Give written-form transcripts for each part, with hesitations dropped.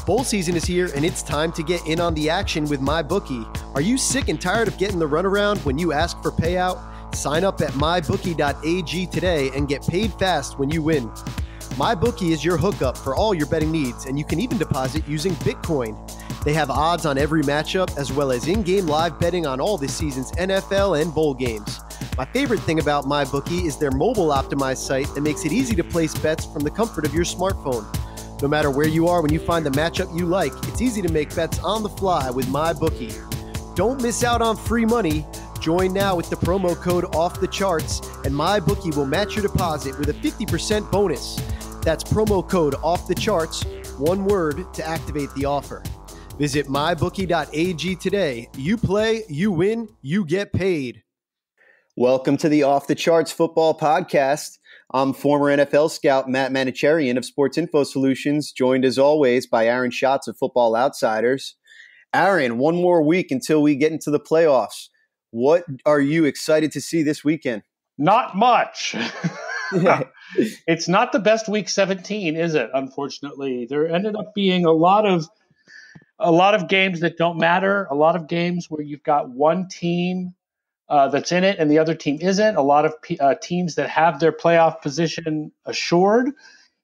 Bowl season is here, and it's time to get in on the action with MyBookie. Are you sick and tired of getting the runaround when you ask for payout? Sign up at mybookie.ag today and get paid fast when you win. MyBookie is your hookup for all your betting needs, and you can even deposit using Bitcoin. They have odds on every matchup, as well as in-game live betting on all this season's NFL and bowl games. My favorite thing about MyBookie is their mobile-optimized site that makes it easy to place bets from the comfort of your smartphone. No matter where you are when you find the matchup you like, it's easy to make bets on the fly with MyBookie. Don't miss out on free money. Join now with the promo code OFFTHECHARTS, and MyBookie will match your deposit with a 50% bonus. That's promo code OFFTHECHARTS, one word, to activate the offer. Visit mybookie.ag today. You play, you win, you get paid. Welcome to the Off the Charts Football Podcast. I'm former NFL scout Matt Manocherian of Sports Info Solutions, joined as always by Aaron Schatz of Football Outsiders. Aaron, one more week until we get into the playoffs. What are you excited to see this weekend? Not much. It's not the best week 17, is it? Unfortunately, there ended up being a lot of games that don't matter. A lot of games where you've got one team that's in it and the other team isn't. A lot of teams that have their playoff position assured.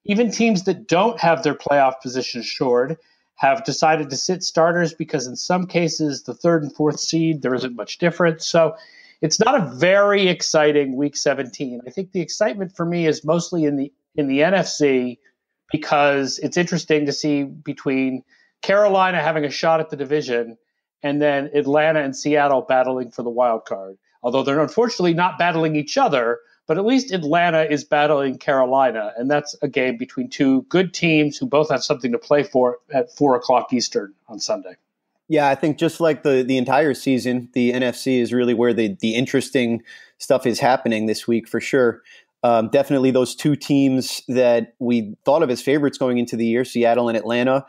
Even teams that don't have their playoff position assured have decided to sit starters because in some cases the third and fourth seed, there isn't much difference. So it's not a very exciting week 17. I think the excitement for me is mostly in the NFC because it's interesting to see between Carolina having a shot at the division and then Atlanta and Seattle battling for the wild card. Although they're unfortunately not battling each other, but at least Atlanta is battling Carolina, and that's a game between two good teams who both have something to play for at 4 o'clock Eastern on Sunday. Yeah, I think just like the entire season, the NFC is really where the interesting stuff is happening this week for sure. Definitely those two teams that we thought of as favorites going into the year, Seattle and Atlanta,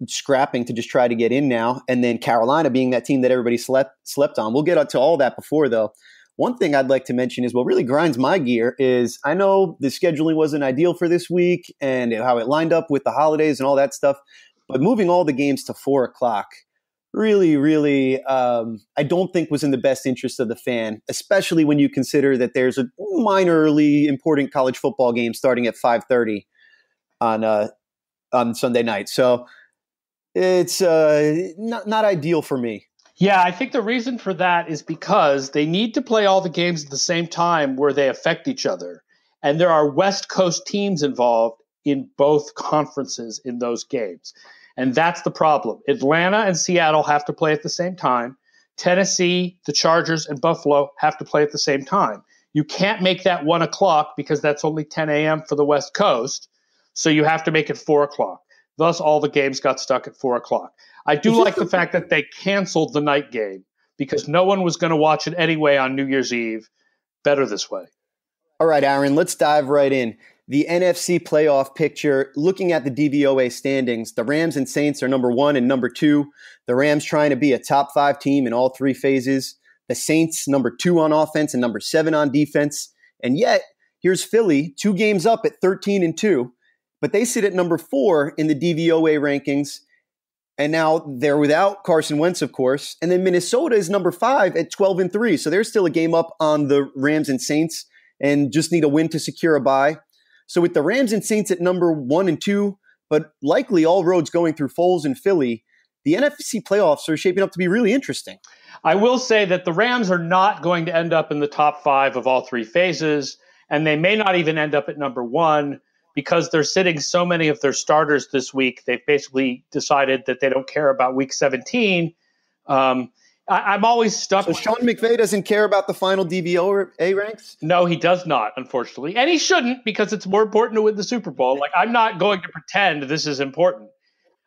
scrapping to just try to get in now. And then Carolina being that team that everybody slept on. We'll get up to all that before, though. One thing I'd like to mention is what really grinds my gear is I know the scheduling wasn't ideal for this week and how it lined up with the holidays and all that stuff. But moving all the games to 4 o'clock really, I don't think was in the best interest of the fan, especially when you consider that there's a minorly important college football game starting at 5:30 on Sunday night. So it's not ideal for me. Yeah, I think the reason for that is because they need to play all the games at the same time where they affect each other. And there are West Coast teams involved in both conferences in those games. And that's the problem. Atlanta and Seattle have to play at the same time. Tennessee, the Chargers, and Buffalo have to play at the same time. You can't make that 1 o'clock because that's only 10 a.m. for the West Coast. So you have to make it 4 o'clock. Thus, all the games got stuck at 4 o'clock. I do like the fact that they canceled the night game because no one was going to watch it anyway on New Year's Eve. Better this way. All right, Aaron, let's dive right in. The NFC playoff picture, looking at the DVOA standings, the Rams and Saints are number 1 and number 2. The Rams trying to be a top 5 team in all 3 phases. The Saints number 2 on offense and number 7 on defense. And yet, here's Philly, 2 games up at 13-2. But they sit at number 4 in the DVOA rankings. And now they're without Carson Wentz, of course. And then Minnesota is number 5 at 12-3. So they're still a game up on the Rams and Saints and just need a win to secure a bye. So with the Rams and Saints at number 1 and 2, but likely all roads going through Foles and Philly, the NFC playoffs are shaping up to be really interesting. I will say that the Rams are not going to end up in the top 5 of all 3 phases, and they may not even end up at number 1 because they're sitting so many of their starters this week. They've basically decided that they don't care about week 17. I'm always stuck. So Sean McVay doesn't care about the final DVOA ranks? No, he does not, unfortunately. And he shouldn't because it's more important to win the Super Bowl. Like, I'm not going to pretend this is important.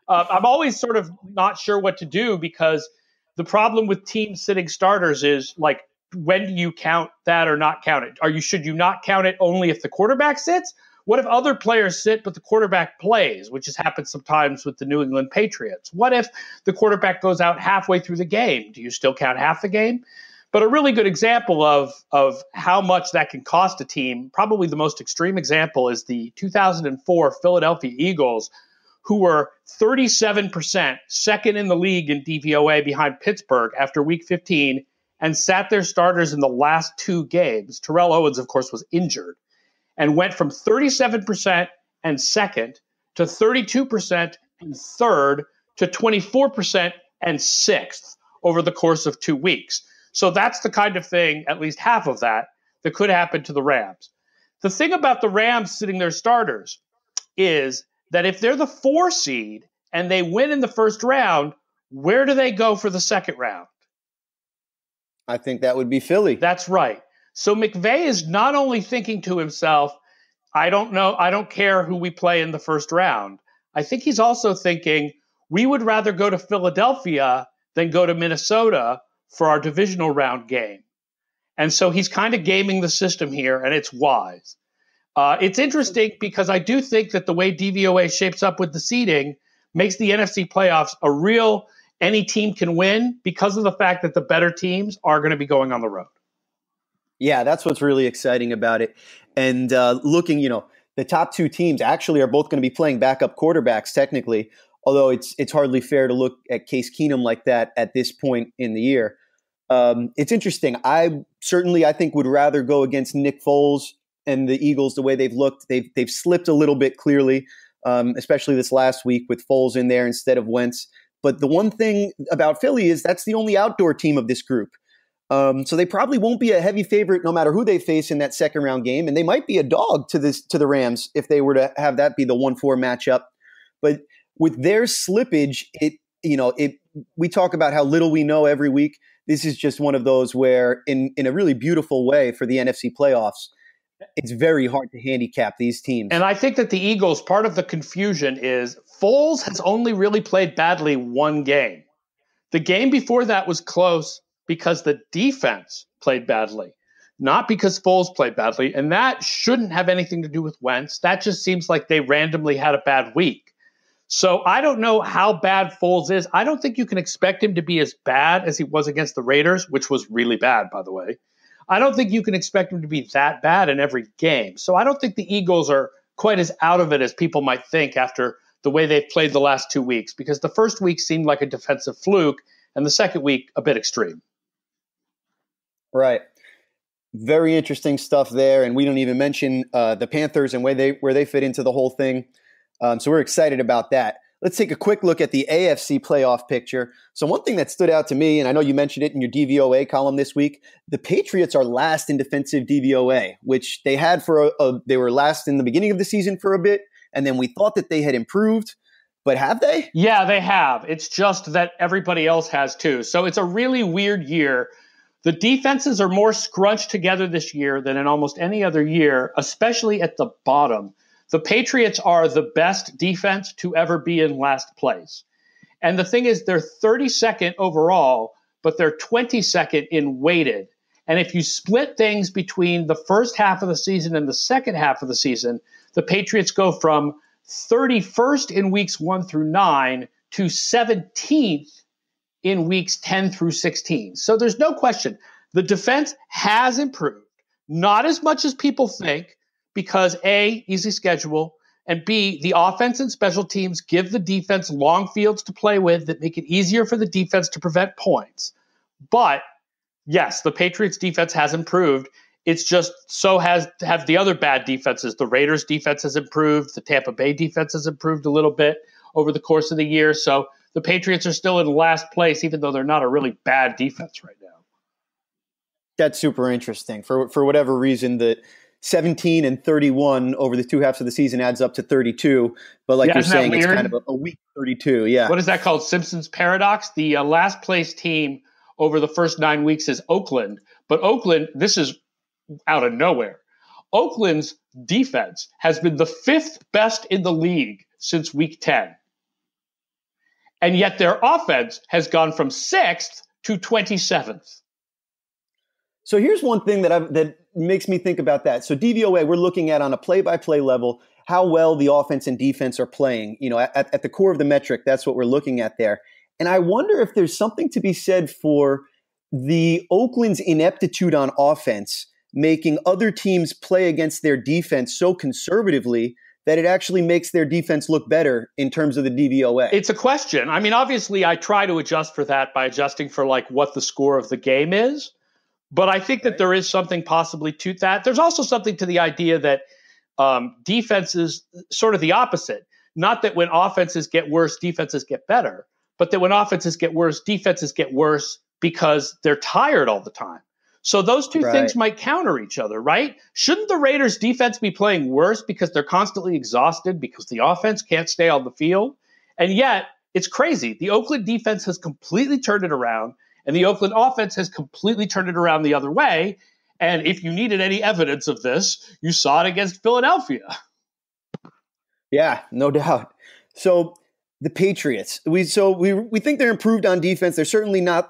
I'm always sort of not sure what to do because the problem with teams sitting starters is, like, when do you count that or not count it? Should you not count it only if the quarterback sits? What if other players sit but the quarterback plays, which has happened sometimes with the New England Patriots? What if the quarterback goes out halfway through the game? Do you still count half the game? But a really good example of how much that can cost a team, probably the most extreme example, is the 2004 Philadelphia Eagles, who were 37% second in the league in DVOA behind Pittsburgh after week 15 and sat their starters in the last two games. Terrell Owens, of course, was injured and went from 37% and second to 32% and third to 24% and sixth over the course of 2 weeks. So that's the kind of thing, at least half of that could happen to the Rams. The thing about the Rams sitting their starters is that if they're the 4 seed and they win in the first round, where do they go for the second round? I think that would be Philly. That's right. So McVay is not only thinking to himself, I don't care who we play in the first round. I think he's also thinking, we would rather go to Philadelphia than go to Minnesota for our divisional round game. And so he's kind of gaming the system here, and it's wise. It's interesting because I do think that the way DVOA shapes up with the seeding makes the NFC playoffs a real any team can win because of the fact that the better teams are going to be going on the road. Yeah, that's what's really exciting about it. And looking, the top 2 teams actually are both going to be playing backup quarterbacks technically, although it's hardly fair to look at Case Keenum like that at this point in the year. It's interesting. I think would rather go against Nick Foles and the Eagles the way they've looked. They've slipped a little bit clearly, especially this last week with Foles in there instead of Wentz. But the one thing about Philly is that's the only outdoor team of this group. So they probably won't be a heavy favorite no matter who they face in that second round game. And they might be a dog to the Rams if they were to have that be the 1-4 matchup. But with their slippage, we talk about how little we know every week. This is just one of those where in a really beautiful way for the NFC playoffs, it's very hard to handicap these teams. And I think that the Eagles, part of the confusion is Foles has only really played badly one game. The game before that was close because the defense played badly, not because Foles played badly. And that shouldn't have anything to do with Wentz. That just seems like they randomly had a bad week. So I don't know how bad Foles is. I don't think you can expect him to be as bad as he was against the Raiders, which was really bad, by the way. I don't think you can expect him to be that bad in every game. So I don't think the Eagles are quite as out of it as people might think after the way they've played the last 2 weeks, because the first week seemed like a defensive fluke and the second week a bit extreme. Right. Very interesting stuff there. And we don't even mention the Panthers and where they fit into the whole thing. So we're excited about that. Let's take a quick look at the AFC playoff picture. So one thing that stood out to me, and I know you mentioned it in your DVOA column this week, the Patriots are last in defensive DVOA, which they had they were last in the beginning of the season for a bit, and then we thought that they had improved. But have they? Yeah, they have. It's just that everybody else has too. So it's a really weird year. The defenses are more scrunched together this year than in almost any other year, especially at the bottom. The Patriots are the best defense to ever be in last place. And the thing is, they're 32nd overall, but they're 22nd in weighted. And if you split things between the first half of the season and the second half of the season, the Patriots go from 31st in weeks 1 through 9 to 17th in weeks 10 through 16. So there's no question. The defense has improved, not as much as people think, because A, easy schedule, and B, the offense and special teams give the defense long fields to play with that make it easier for the defense to prevent points. But yes, the Patriots defense has improved. It's just so have the other bad defenses. The Raiders defense has improved. The Tampa Bay defense has improved a little bit over the course of the year. So the Patriots are still in last place, even though they're not a really bad defense right now. That's super interesting. For whatever reason, the 17 and 31 over the 2 halves of the season adds up to 32. But like you're saying, it's kind of a weak 32. Yeah. What is that called? Simpsons paradox? The last place team over the first 9 weeks is Oakland. But Oakland, this is out of nowhere. Oakland's defense has been the 5th best in the league since week 10. And yet their offense has gone from 6th to 27th. So here's one thing that makes me think about that. So DVOA, we're looking at on a play-by-play level how well the offense and defense are playing. At the core of the metric, that's what we're looking at there. And I wonder if there's something to be said for the Oakland's ineptitude on offense, making other teams play against their defense so conservatively that it actually makes their defense look better in terms of the DVOA? It's a question. I mean, obviously, I try to adjust for that by adjusting for like what the score of the game is. But I think that there is something possibly to that. There's also something to the idea that defense is sort of the opposite. Not that when offenses get worse, defenses get better, but that when offenses get worse, defenses get worse because they're tired all the time. So those two things might counter each other, right? Shouldn't the Raiders defense be playing worse because they're constantly exhausted because the offense can't stay on the field? And yet, it's crazy. The Oakland defense has completely turned it around, and the Oakland offense has completely turned it around the other way. And if you needed any evidence of this, you saw it against Philadelphia. Yeah, no doubt. So the Patriots, we think they're improved on defense. They're certainly not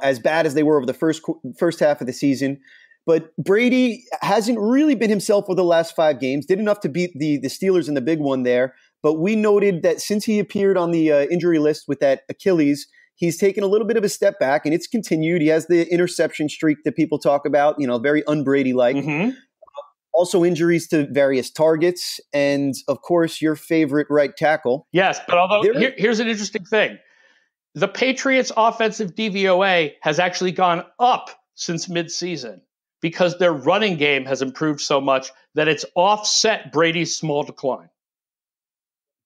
as bad as they were over the first half of the season. But Brady hasn't really been himself for the last 5 games. Did enough to beat the Steelers in the big one there. But we noted that since he appeared on the injury list with that Achilles, he's taken a little bit of a step back, and it's continued. He has the interception streak that people talk about, very un-Brady-like. Mm-hmm. Also injuries to various targets, and, of course, your favorite right tackle. Yes, but although here's an interesting thing. The Patriots' offensive DVOA has actually gone up since midseason because their running game has improved so much that it's offset Brady's small decline.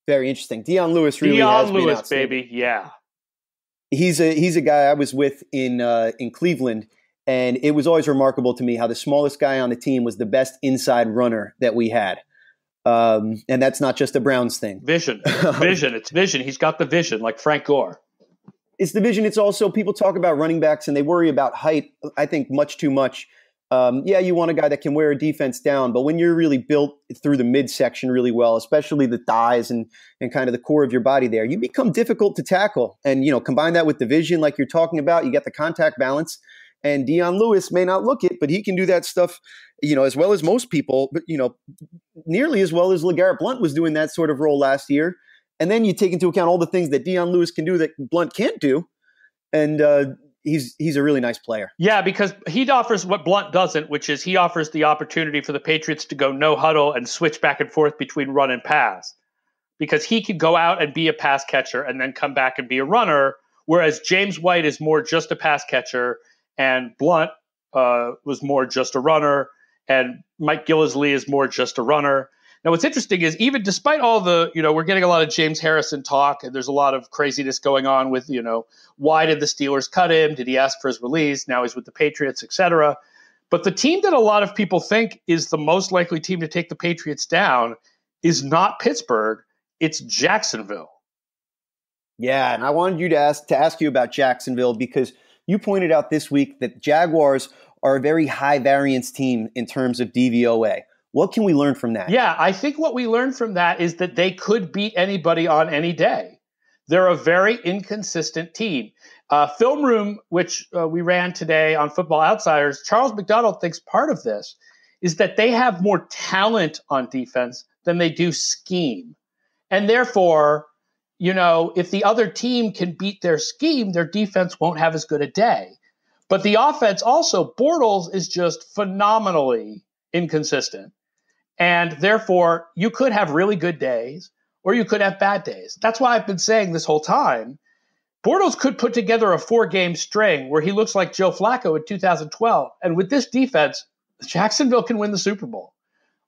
Very interesting. Dion Lewis really has been outstanding. Baby, yeah. He's a guy I was with in Cleveland, and it was always remarkable to me how the smallest guy on the team was the best inside runner that we had. And that's not just a Browns thing. Vision. It's vision. He's got the vision, like Frank Gore. It's the vision. It's also, people talk about running backs and they worry about height, I think, much too much. You want a guy that can wear a defense down, but when you're really built through the midsection really well, especially the thighs and kind of the core of your body there, you become difficult to tackle. And, combine that with the vision like you're talking about, you get the contact balance. And Dion Lewis may not look it, but he can do that stuff, as well as most people, but, nearly as well as LeGarrette Blount was doing that sort of role last year. And then you take into account all the things that Dion Lewis can do that Blount can't do. And he's a really nice player. Yeah, because he offers what Blount doesn't, which is he offers the opportunity for the Patriots to go no huddle and switch back and forth between run and pass. Because he could go out and be a pass catcher and then come back and be a runner, whereas James White is more just a pass catcher and Blount was more just a runner, and Mike Gillislee is more just a runner. Now, what's interesting is even despite all the, we're getting a lot of James Harrison talk, and there's a lot of craziness going on with, why did the Steelers cut him? Did he ask for his release? Now he's with the Patriots, et cetera. But the team that a lot of people think is the most likely team to take the Patriots down is not Pittsburgh. It's Jacksonville. Yeah, and I wanted you to ask you about Jacksonville because you pointed out this week that Jaguars are a very high variance team in terms of DVOA. What can we learn from that? Yeah, I think what we learned from that is that they could beat anybody on any day. They're a very inconsistent team. Film Room, which we ran today on Football Outsiders, Charles McDonald thinks part of this is that they have more talent on defense than they do scheme. And therefore, if the other team can beat their scheme, their defense won't have as good a day. But the offense also, Bortles is just phenomenally inconsistent. And therefore, you could have really good days or you could have bad days. That's why I've been saying this whole time, Bortles could put together a 4-game string where he looks like Joe Flacco in 2012. And with this defense, Jacksonville can win the Super Bowl.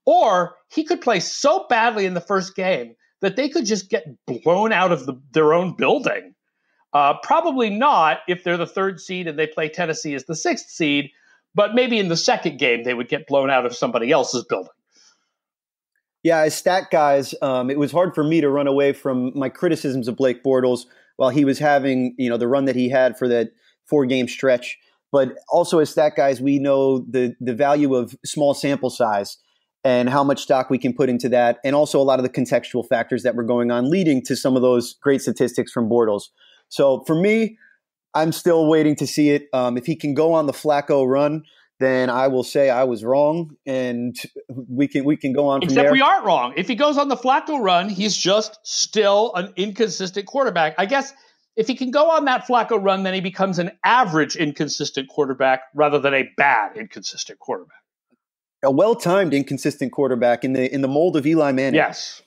Or he could play so badly in the first game that they could just get blown out of their own building. Probably not if they're the 3rd seed and they play Tennessee as the 6th seed, but maybe in the second game they would get blown out of somebody else's building. Yeah, as stat guys, it was hard for me to run away from my criticisms of Blake Bortles while he was having, the run that he had for that 4-game stretch. But also as stat guys, we know the value of small sample size and how much stock we can put into that, and also a lot of the contextual factors that were going on leading to some of those great statistics from Bortles. So for me, I'm still waiting to see it. If he can go on the Flacco run, then I will say I was wrong, and we can go on from there. Except we aren't wrong. If he goes on the Flacco run, he's just still an inconsistent quarterback. I guess if he can go on that Flacco run, then he becomes an average inconsistent quarterback rather than a bad inconsistent quarterback. a well-timed, inconsistent quarterback in the mold of Eli Manning. Yes.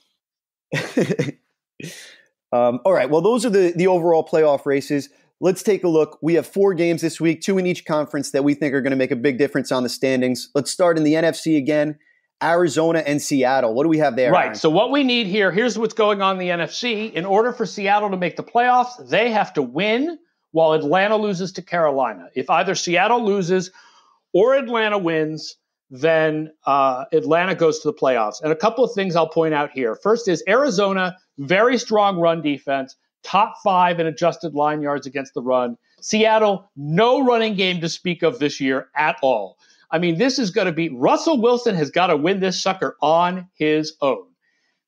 All right. Well, those are the overall playoff races. Let's take a look. We have 4 games this week, 2 in each conference that we think are going to make a big difference on the standings. Let's start in the NFC again. Arizona and Seattle. What do we have there? Right. Aaron? So what we need here's what's going on in the NFC. In order for Seattle to make the playoffs, they have to win while Atlanta loses to Carolina. If either Seattle loses or Atlanta wins, then Atlanta goes to the playoffs. And a couple of things I'll point out here. First is Arizona, very strong run defense, top 5 in adjusted line yards against the run. Seattle, no running game to speak of this year at all. I mean, this is going to be – Russell Wilson has got to win this sucker on his own.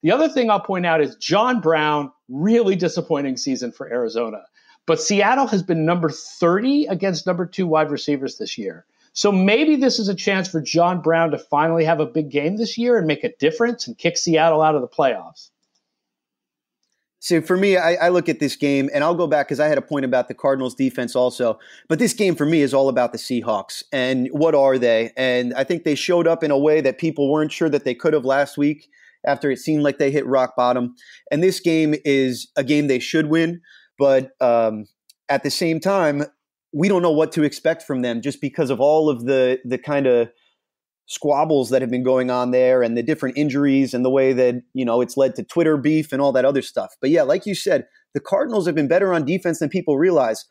The other thing I'll point out is John Brown, really disappointing season for Arizona. But Seattle has been number 30 against number 2 wide receivers this year. So maybe this is a chance for John Brown to finally have a big game this year and make a difference and kick Seattle out of the playoffs. So for me, I look at this game, and I'll go back because I had a point about the Cardinals defense also. But this game for me is all about the Seahawks. And what are they? And I think they showed up in a way that people weren't sure that they could have last week after it seemed like they hit rock bottom. And this game is a game they should win. But at the same time, we don't know what to expect from them just because of all of the kind of squabbles that have been going on there and the different injuries and the way that, it's led to Twitter beef and all that other stuff. But yeah, like you said, the Cardinals have been better on defense than people realize.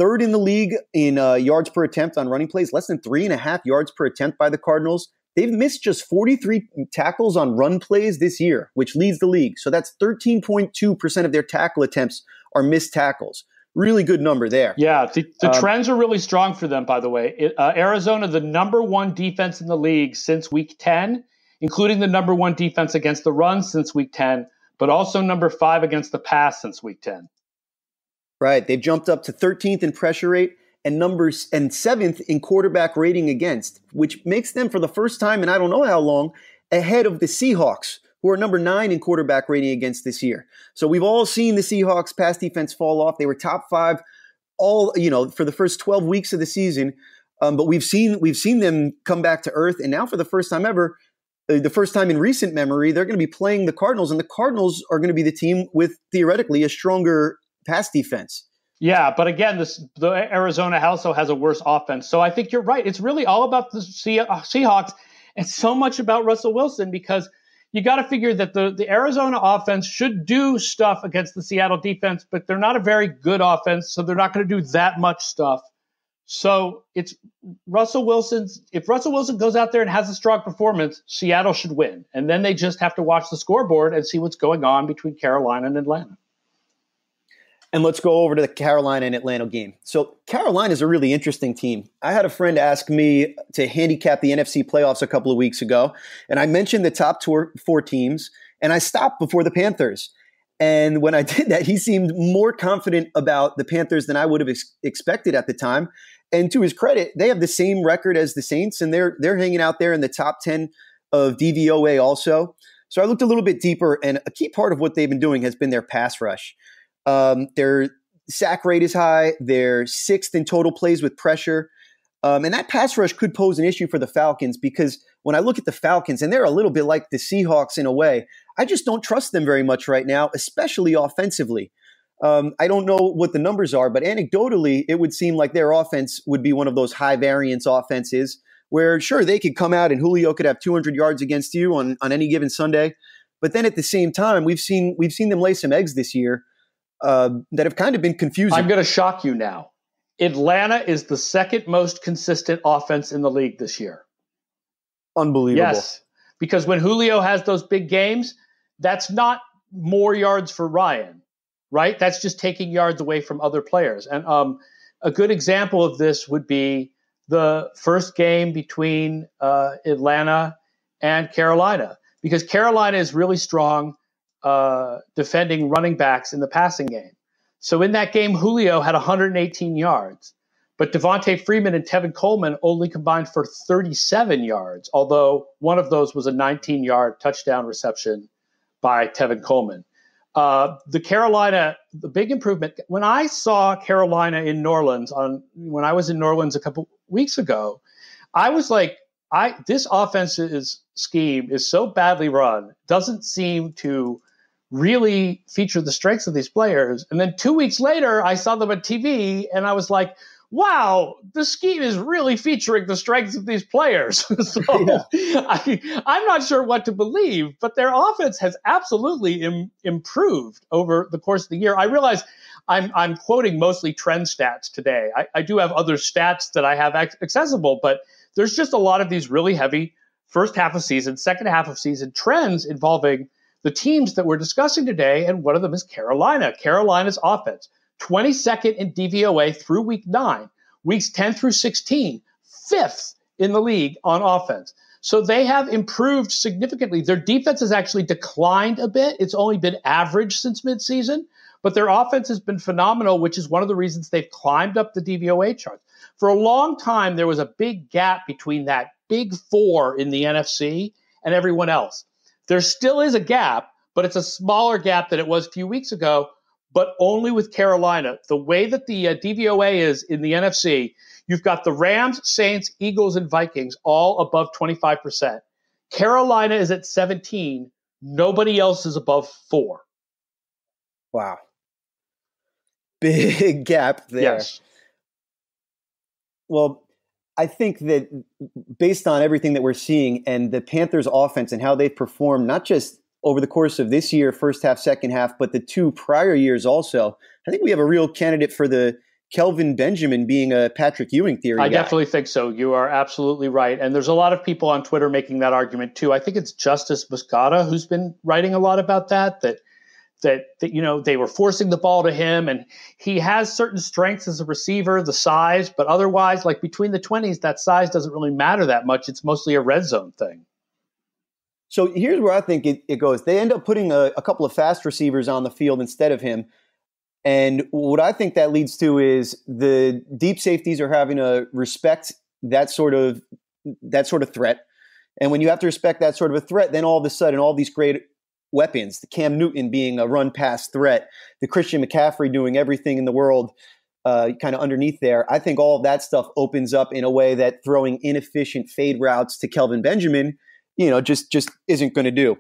3rd in the league in yards per attempt on running plays, less than 3.5 yards per attempt by the Cardinals. They've missed just 43 tackles on run plays this year, which leads the league. So that's 13.2% of their tackle attempts are missed tackles. Really good number there. Yeah, the trends are really strong for them, by the way. Arizona, the number 1 defense in the league since week 10, including the number 1 defense against the run since week 10, but also number 5 against the pass since week 10. Right. They've jumped up to 13th in pressure rate and 7th in quarterback rating against, which makes them for the first time in I don't know how long ahead of the Seahawks, who are number 9 in quarterback rating against this year. So we've all seen the Seahawks pass defense fall off. They were top 5 for the first 12 weeks of the season. But we've seen them come back to earth. And now for the first time ever, the first time in recent memory, they're going to be playing the Cardinals, and the Cardinals are going to be the team with theoretically a stronger pass defense. Yeah, but again, the Arizona also has a worse offense. So I think you're right. It's really all about the Seahawks and so much about Russell Wilson, because you got to figure that the Arizona offense should do stuff against the Seattle defense, but they're not a very good offense, so they're not going to do that much stuff. So it's Russell Wilson's. If Russell Wilson goes out there and has a strong performance, Seattle should win. And then they just have to watch the scoreboard and see what's going on between Carolina and Atlanta. And let's go over to the Carolina and Atlanta game. So Carolina is a really interesting team. I had a friend ask me to handicap the NFC playoffs a couple of weeks ago, and I mentioned the top 4 teams, and I stopped before the Panthers. And when I did that, he seemed more confident about the Panthers than I would have expected at the time. And to his credit, they have the same record as the Saints, and they're hanging out there in the top 10 of DVOA also. So I looked a little bit deeper, and a key part of what they've been doing has been their pass rush. Their sack rate is high. They're 6th in total plays with pressure. And that pass rush could pose an issue for the Falcons, because when I look at the Falcons, and they're a little bit like the Seahawks in a way, I just don't trust them very much right now, especially offensively. I don't know what the numbers are, but anecdotally, it would seem like their offense would be one of those high variance offenses where, sure, they could come out and Julio could have 200 yards against you on any given Sunday. But then at the same time, we've seen them lay some eggs this year that have kind of been confusing. I'm going to shock you now. Atlanta is the 2nd most consistent offense in the league this year. Unbelievable. Yes, because when Julio has those big games, that's not more yards for Ryan, right? That's just taking yards away from other players. And a good example of this would be the first game between Atlanta and Carolina, because Carolina is really strong defending running backs in the passing game. So in that game, Julio had 118 yards, but Devontae Freeman and Tevin Coleman only combined for 37 yards, although one of those was a 19-yard touchdown reception by Tevin Coleman. The big improvement, when I saw Carolina in New Orleans, when I was in New Orleans a couple weeks ago, I was like, this offense's scheme is so badly run, doesn't seem to really feature the strengths of these players. And then 2 weeks later, I saw them on TV, and I was like, wow, the scheme is really featuring the strengths of these players. So I'm not sure what to believe, but their offense has absolutely improved over the course of the year. I realize I'm quoting mostly trend stats today. I do have other stats that I have accessible, but there's just a lot of these really heavy first half of season, second half of season trends involving the teams that we're discussing today, and one of them is Carolina. Carolina's offense, 22nd in DVOA through week 9, weeks 10 through 16, 5th in the league on offense. So they have improved significantly. Their defense has actually declined a bit. It's only been average since midseason, but their offense has been phenomenal, which is one of the reasons they've climbed up the DVOA charts. For a long time, there was a big gap between that big four in the NFC and everyone else. There still is a gap, but it's a smaller gap than it was a few weeks ago, but only with Carolina. The way that the DVOA is in the NFC, you've got the Rams, Saints, Eagles, and Vikings all above 25%. Carolina is at 17. Nobody else is above 4. Wow. Big gap there. Yes. Well, I think that based on everything that we're seeing and the Panthers offense and how they've performed, not just over the course of this year, first half, second half, but the 2 prior years also, I think we have a real candidate for the Kelvin Benjamin being a Patrick Ewing theory I guy. definitely think so. You are absolutely right. And there's a lot of people on Twitter making that argument too. I think it's Justice Moscata who's been writing a lot about that you know, they were forcing the ball to him, and he has certain strengths as a receiver, the size, but otherwise, like between the 20s, that size doesn't really matter that much. It's mostly a red zone thing. So here's where I think it goes. They end up putting a couple of fast receivers on the field instead of him. And what I think that leads to is the deep safeties are having to respect that sort of threat. And when you have to respect that sort of a threat, then all of a sudden, all these great weapons, the Cam Newton being a run-pass threat, the Christian McCaffrey doing everything in the world kind of underneath there. I think all of that stuff opens up in a way that throwing inefficient fade routes to Kelvin Benjamin, you know, just isn't going to do.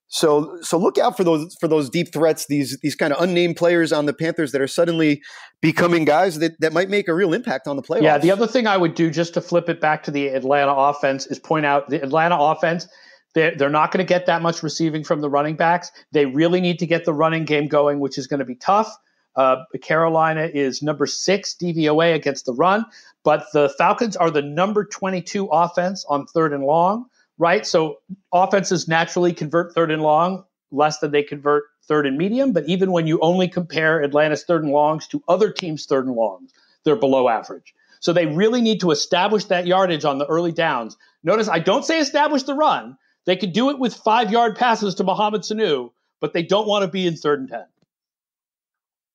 So look out for those deep threats, these kind of unnamed players on the Panthers that are suddenly becoming guys that might make a real impact on the playoffs. Yeah, the other thing I would do, just to flip it back to the Atlanta offense, is point out the Atlanta offense, they're not going to get that much receiving from the running backs. They really need to get the running game going, which is going to be tough. Carolina is number 6 DVOA against the run, but the Falcons are the number 22 offense on 3rd and long, right? So offenses naturally convert 3rd and long less than they convert 3rd and medium, but even when you only compare Atlanta's 3rd and longs to other teams' 3rd and longs, they're below average. So they really need to establish that yardage on the early downs. Notice I don't say establish the run. They could do it with 5-yard passes to Mohamed Sanu, but they don't want to be in 3rd and 10.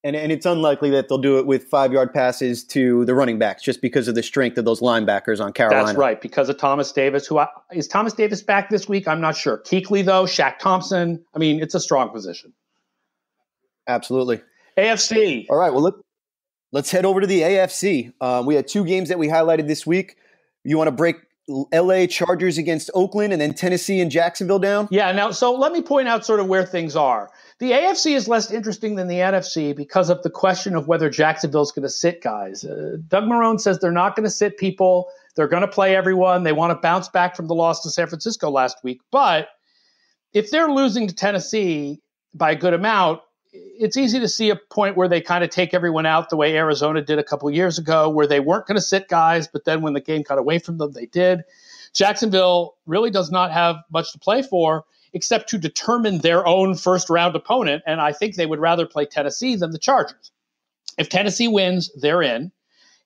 And it's unlikely that they'll do it with 5-yard passes to the running backs just because of the strength of those linebackers on Carolina. That's right, because of Thomas Davis. Is Thomas Davis back this week? I'm not sure. Kuechly, though, Shaq Thompson. I mean, it's a strong position. Absolutely. AFC. All right, well, let's head over to the AFC. We had 2 games that we highlighted this week. You want to break LA Chargers against Oakland and then Tennessee and Jacksonville down? Yeah, now, so let me point out sort of where things are. The AFC is less interesting than the NFC because of the question of whether Jacksonville's going to sit guys. Doug Marrone says they're not going to sit people. They're going to play everyone. They want to bounce back from the loss to San Francisco last week. But if they're losing to Tennessee by a good amount, it's easy to see a point where they kind of take everyone out the way Arizona did a couple of years ago, where they weren't going to sit guys, but then when the game got away from them, they did. Jacksonville really does not have much to play for except to determine their own first-round opponent, and I think they would rather play Tennessee than the Chargers. If Tennessee wins, they're in.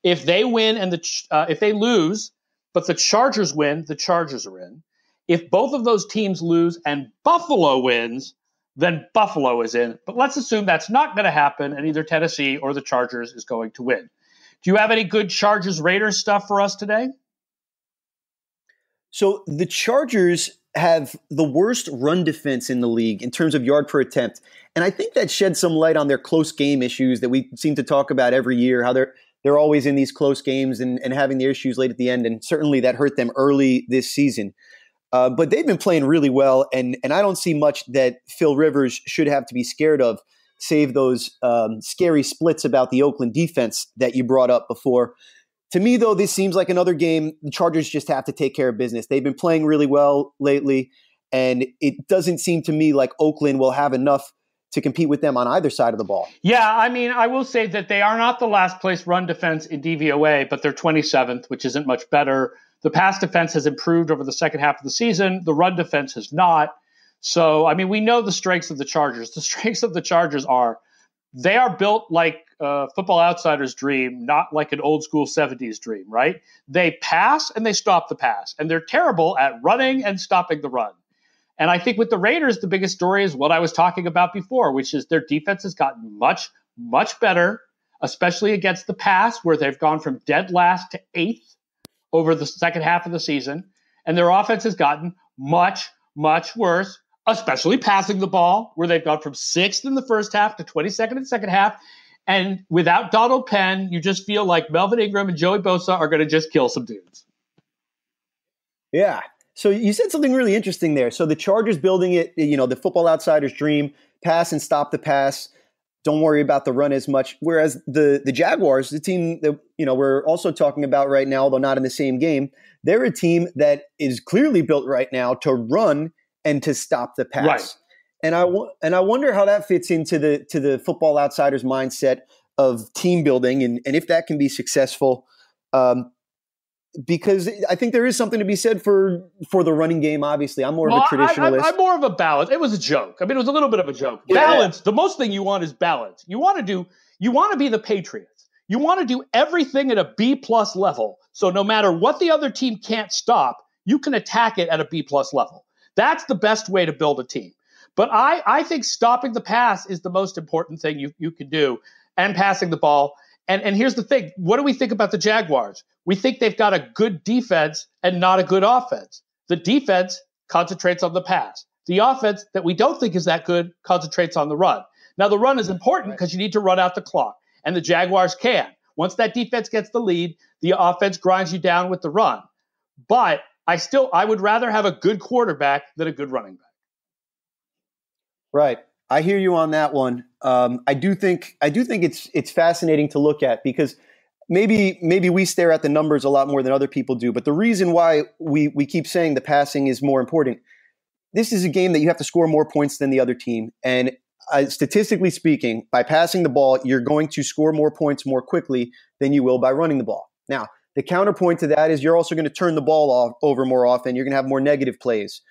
If they win and if they lose, but the Chargers win, the Chargers are in. If both of those teams lose and Buffalo wins, then Buffalo is in. But let's assume that's not going to happen, and either Tennessee or the Chargers is going to win. Do you have any good Chargers-Raiders stuff for us today? So the Chargers have the worst run defense in the league in terms of yard per attempt. And I think that sheds some light on their close game issues that we seem to talk about every year, how they're they're always in these close games and having their issues late at the end. And certainly that hurt them early this season. But they've been playing really well. And I don't see much that Phil Rivers should have to be scared of, save those scary splits about the Oakland defense that you brought up before. To me, though, this seems like another game the Chargers just have to take care of business. They've been playing really well lately, and it doesn't seem to me like Oakland will have enough to compete with them on either side of the ball. Yeah, I mean, I will say that they are not the last place run defense in DVOA, but they're 27th, which isn't much better. The pass defense has improved over the second half of the season. The run defense has not. So, I mean, we know the strengths of the Chargers. The strengths of the Chargers are they are built like a Football Outsider's dream, not like an old school 70s dream, right? They pass and they stop the pass, and they're terrible at running and stopping the run. And I think with the Raiders, the biggest story is what I was talking about before, which is their defense has gotten much, much better, especially against the pass, where they've gone from dead last to 8th over the second half of the season. And their offense has gotten much, much worse, especially passing the ball, where they've gone from 6th in the first half to 22nd in the second half. And without Donald Penn, you just feel like Melvin Ingram and Joey Bosa are going to just kill some dudes. Yeah. So you said something really interesting there. So the Chargers building it, the Football Outsider's dream, pass and stop the pass. Don't worry about the run as much. Whereas the Jaguars, the team that we're also talking about right now, although not in the same game, they're a team that is clearly built right now to run and to stop the pass. Right. And I wonder how that fits into the Football Outsiders mindset of team building and if that can be successful. Because I think there is something to be said for the running game. Obviously, I'm more of a traditionalist. I'm more of a balance. It was a joke. I mean, it was a little bit of a joke. Yeah. Balance. The most thing you want is balance. You want to be the Patriots. You want to do everything at a B+ level. So no matter what the other team can't stop, you can attack it at a B+ level. That's the best way to build a team. But I think stopping the pass is the most important thing you can do, and passing the ball. And here's the thing. What do we think about the Jaguars? We think they've got a good defense and not a good offense. The defense concentrates on the pass. The offense that we don't think is that good concentrates on the run. Now, the run is important because you need to run out the clock, and the Jaguars can. Once that defense gets the lead, the offense grinds you down with the run. But I would rather have a good quarterback than a good running back. Right. I hear you on that one. I do think it's fascinating to look at because maybe we stare at the numbers a lot more than other people do. But the reason why we keep saying the passing is more important, this is a game that you have to score more points than the other team. And statistically speaking, by passing the ball, you're going to score more points more quickly than you will by running the ball. Now, the counterpoint to that is you're also going to turn the ball over more often. You're going to have more negative plays.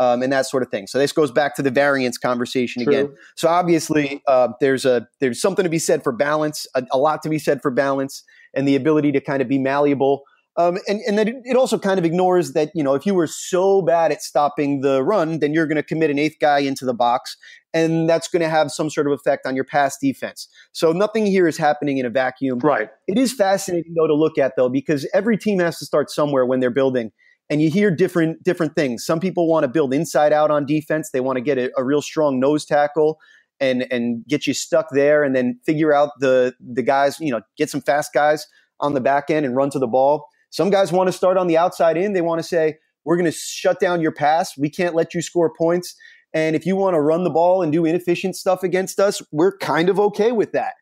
And that sort of thing. So this goes back to the variance conversation again. So obviously, there's something to be said for balance, a lot to be said for balance, and the ability to kind of be malleable. And then it also kind of ignores that if you were so bad at stopping the run, then you're going to commit an 8th guy into the box, and that's going to have some sort of effect on your pass defense. So nothing here is happening in a vacuum. Right. It is fascinating though to look at though, because every team has to start somewhere when they're building. And you hear different things. Some people want to build inside out on defense. They want to get a real strong nose tackle and get you stuck there and then figure out the guys, get some fast guys on the back end and run to the ball. Some guys want to start on the outside in. They want to say, we're going to shut down your pass. We can't let you score points. And if you want to run the ball and do inefficient stuff against us, we're kind of okay with that.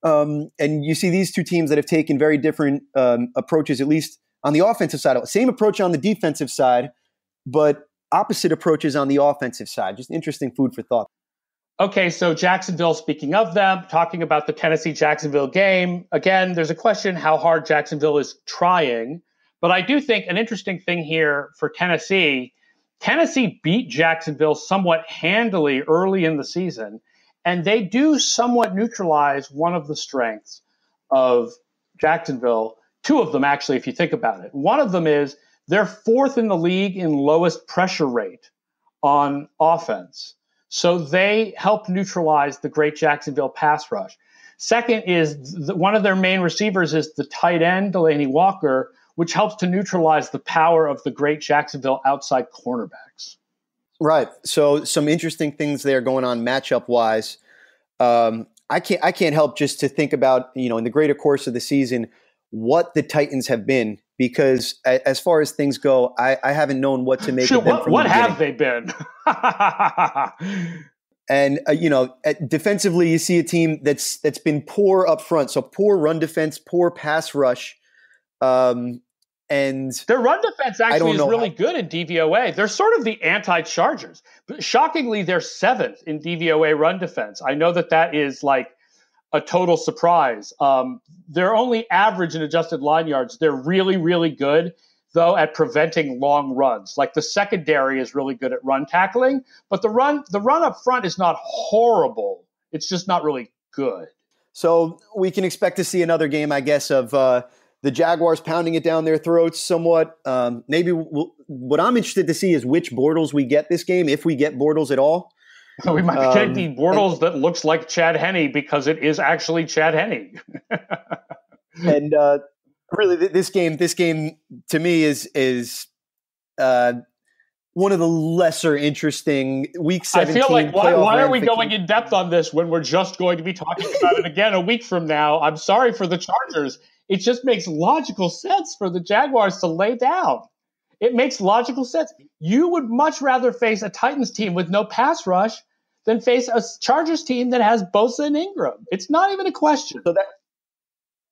And you see these two teams that have taken very different approaches, at least on the offensive side. Same approach on the defensive side, but opposite approaches on the offensive side. Just interesting food for thought. Okay, so Jacksonville, speaking of them, talking about the Tennessee-Jacksonville game. Again, there's a question how hard Jacksonville is trying. But I do think an interesting thing here for Tennessee beat Jacksonville somewhat handily early in the season, and they do somewhat neutralize one of the strengths of Jacksonville. Two of them, actually, if you think about it. One of them is they're 4th in the league in lowest pressure rate on offense. So they help neutralize the great Jacksonville pass rush. Second is one of their main receivers is the tight end, Delaney Walker, which helps to neutralize the power of the great Jacksonville outside cornerbacks. Right. So some interesting things there going on matchup-wise. I can't help just to think about, in the greater course of the season, what the Titans have been, because as far as things go, I haven't known what to make of them from what the have they been? And defensively, you see a team that's been poor up front, so poor run defense, poor pass rush, and their run defense actually is really good in DVOA. They're sort of the anti-Chargers. But shockingly, they're 7th in DVOA run defense. I know that is like a total surprise. They're only average in adjusted line yards. They're really, really good, though, at preventing long runs. Like the secondary is really good at run tackling, but the run up front is not horrible. It's just not really good. So we can expect to see another game, I guess, of the Jaguars pounding it down their throats somewhat. Maybe what I'm interested to see is which Bortles we get this game, if we get Bortles at all. We might be getting the Bortles that looks like Chad Henne because it is actually Chad Henne. And really, this game to me is one of the lesser interesting Week 17. I feel like why are we going in depth on this when we're just going to be talking about it again a week from now? I'm sorry for the Chargers. It just makes logical sense for the Jaguars to lay down. It makes logical sense. You would much rather face a Titans team with no pass rush than face a Chargers team that has Bosa and Ingram. It's not even a question.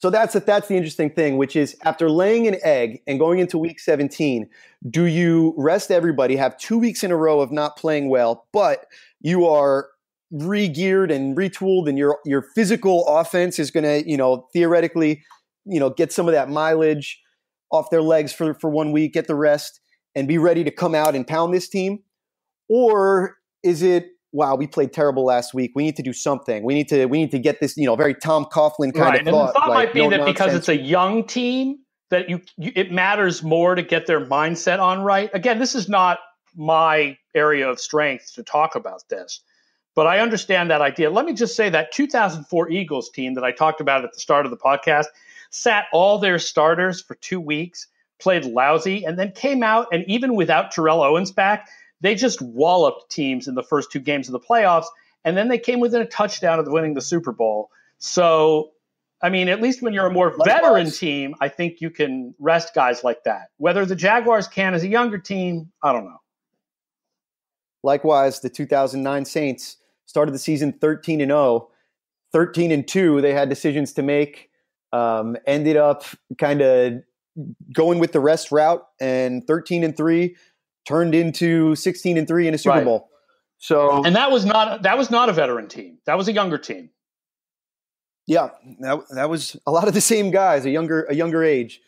So that's the interesting thing, which is after laying an egg and going into Week 17, do you rest everybody, have 2 weeks in a row of not playing well, but you are re-geared and retooled and your physical offense is going to, theoretically, get some of that mileage off their legs for 1 week, get the rest, and be ready to come out and pound this team? Or is it, wow, we played terrible last week, we need to do something. We need to get this, very Tom Coughlin kind of thought. And the thought might be that nonsense. Because it's a young team, that it matters more to get their mindset on right. Again, this is not my area of strength to talk about this, but I understand that idea. Let me just say that 2004 Eagles team that I talked about at the start of the podcast sat all their starters for 2 weeks, played lousy, and then came out, and even without Terrell Owens back, they just walloped teams in the first 2 games of the playoffs, and then they came within a touchdown of winning the Super Bowl. So, I mean, at least when you're a more veteran team, I think you can rest guys like that. Whether the Jaguars can as a younger team, I don't know. Likewise, the 2009 Saints started the season 13-0, 13-2. They had decisions to make. Ended up kind of going with the rest route, and 13-3 turned into 16-3 in a Super Bowl. So, and that was not a veteran team. That was a younger team. Yeah, that was a lot of the same guys, a younger age.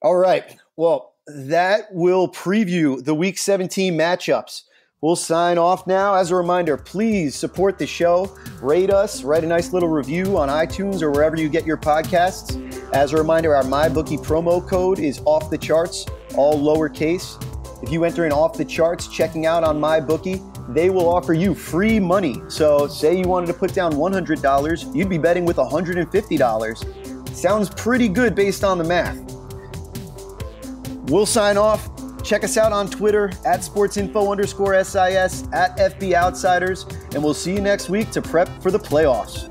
All right. Well, that will preview the Week 17 matchups. We'll sign off now. As a reminder, please support the show. Rate us. Write a nice little review on iTunes or wherever you get your podcasts. As a reminder, our MyBookie promo code is off the charts, all lowercase. If you enter in off the charts checking out on MyBookie, they will offer you free money. So say you wanted to put down $100, you'd be betting with $150. Sounds pretty good based on the math. We'll sign off. Check us out on Twitter at sportsinfo_SIS, at FB Outsiders, and we'll see you next week to prep for the playoffs.